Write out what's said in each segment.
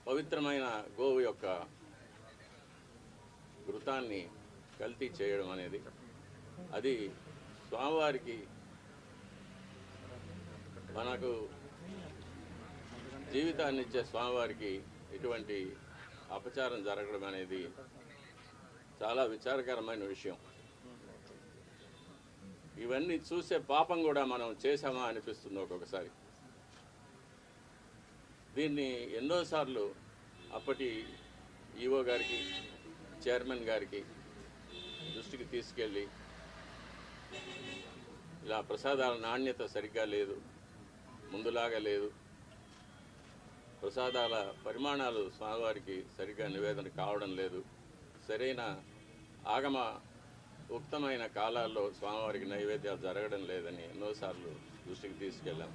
పవిత్రమైన గోవు యొక్క ఘృతాన్ని కల్తీ చేయడం అనేది అది స్వామివారికి మనకు జీవితాన్ని ఇచ్చే స్వామివారికి ఇటువంటి అపచారం జరగడం అనేది చాలా విచారకరమైన విషయం. ఇవన్నీ చూసే పాపం కూడా మనం చేశామా అనిపిస్తుంది ఒక్కొక్కసారి. దీన్ని ఎన్నోసార్లు అప్పటి ఈఓ గారికి, చైర్మన్ గారికి దృష్టికి తీసుకెళ్ళి ఇలా ప్రసాదాల నాణ్యత సరిగ్గా లేదు, ముందులాగా లేదు, ప్రసాదాల పరిమాణాలు స్వామివారికి సరిగ్గా నివేదన కావడం లేదు, సరైన ఆగమ ఉక్తమైన కాలాల్లో స్వామివారికి నైవేద్యాలు జరగడం లేదని ఎన్నోసార్లు దృష్టికి తీసుకెళ్ళాం.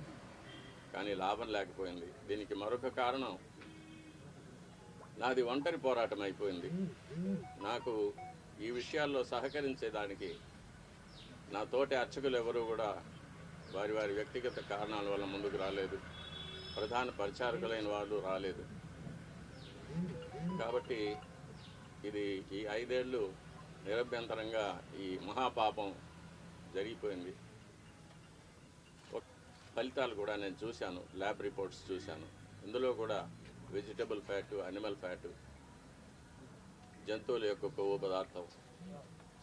కానీ లాభం లేకపోయింది. దీనికి మరొక కారణం నాది ఒంటరి పోరాటం అయిపోయింది. నాకు ఈ విషయాల్లో సహకరించేదానికి నా తోటి అర్చకులు ఎవరూ కూడా వారి వారి వ్యక్తిగత కారణాల వల్ల ముందుకు రాలేదు. ప్రధాన పరిచారకులైన వాళ్ళు రాలేదు. కాబట్టి ఇది ఈ 5 ఏళ్ళు నిరభ్యంతరంగా ఈ మహాపాపం జరిగిపోయింది. ఫలితాలు కూడా నేను చూశాను, ల్యాబ్ రిపోర్ట్స్ చూశాను. ఇందులో కూడా వెజిటబుల్ ఫ్యాటు, అనిమల్ ఫ్యాటు, జంతువుల యొక్క కొవ్వు పదార్థం,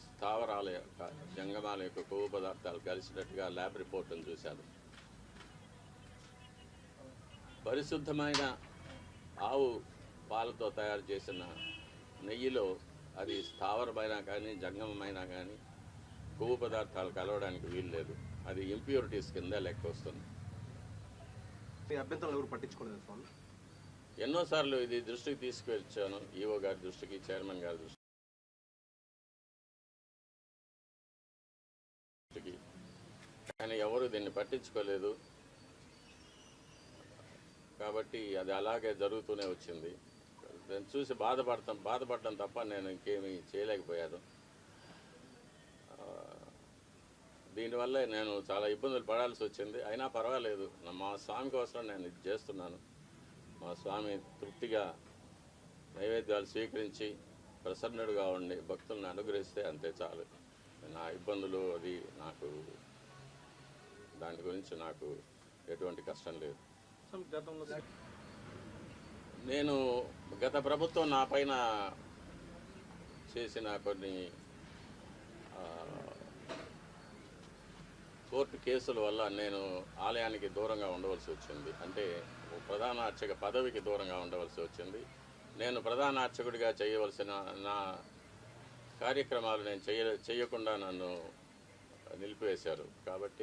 స్థావరాల యొక్క జంగమాల యొక్క కొవ్వు పదార్థాలు కలిసినట్టుగా ల్యాబ్ రిపోర్ట్ను చూశాను. పరిశుద్ధమైన ఆవు పాలతో తయారు చేసిన నెయ్యిలో అది స్థావరమైనా కానీ జంగమమైనా కానీ కొవ్వు పదార్థాలు కలవడానికి వీలు లేదు. అది ఇంప్యూరిటీస్ కింద లెక్క వస్తుంది. ఎన్నోసార్లు ఇది దృష్టికి తీసుకువచ్చాను, ఈఓ గారి దృష్టికి, చైర్మన్ గారి దృష్టికి, కానీ ఎవరు దీన్ని పట్టించుకోలేదు. కాబట్టి అది అలాగే జరుగుతూనే వచ్చింది. నేను చూసి బాధపడటం తప్ప నేను ఇంకేమీ చేయలేకపోయాను. దీనివల్ల నేను చాలా ఇబ్బందులు పడాల్సి వచ్చింది. అయినా పర్వాలేదు, మా స్వామి కోసం నేను ఇది చేస్తున్నాను. మా స్వామి తృప్తిగా నైవేద్యాలు స్వీకరించి ప్రసన్నుడుగా ఉండి భక్తులను అనుగ్రహిస్తే అంతే చాలు. నా ఇబ్బందులు అది నాకు దాని గురించి నాకు ఎటువంటి కష్టం లేదు. నేను గత ప్రభుత్వం నా పైన చేసిన కొన్ని కోర్టు కేసుల వల్ల నేను ఆలయానికి దూరంగా ఉండవలసి వచ్చింది. అంటే ప్రధాన అర్చక పదవికి దూరంగా ఉండవలసి వచ్చింది. నేను ప్రధాన అర్చకుడిగా చేయవలసిన నా కార్యక్రమాలు నేను చేయకుండా నన్ను నిలిపివేశారు. కాబట్టి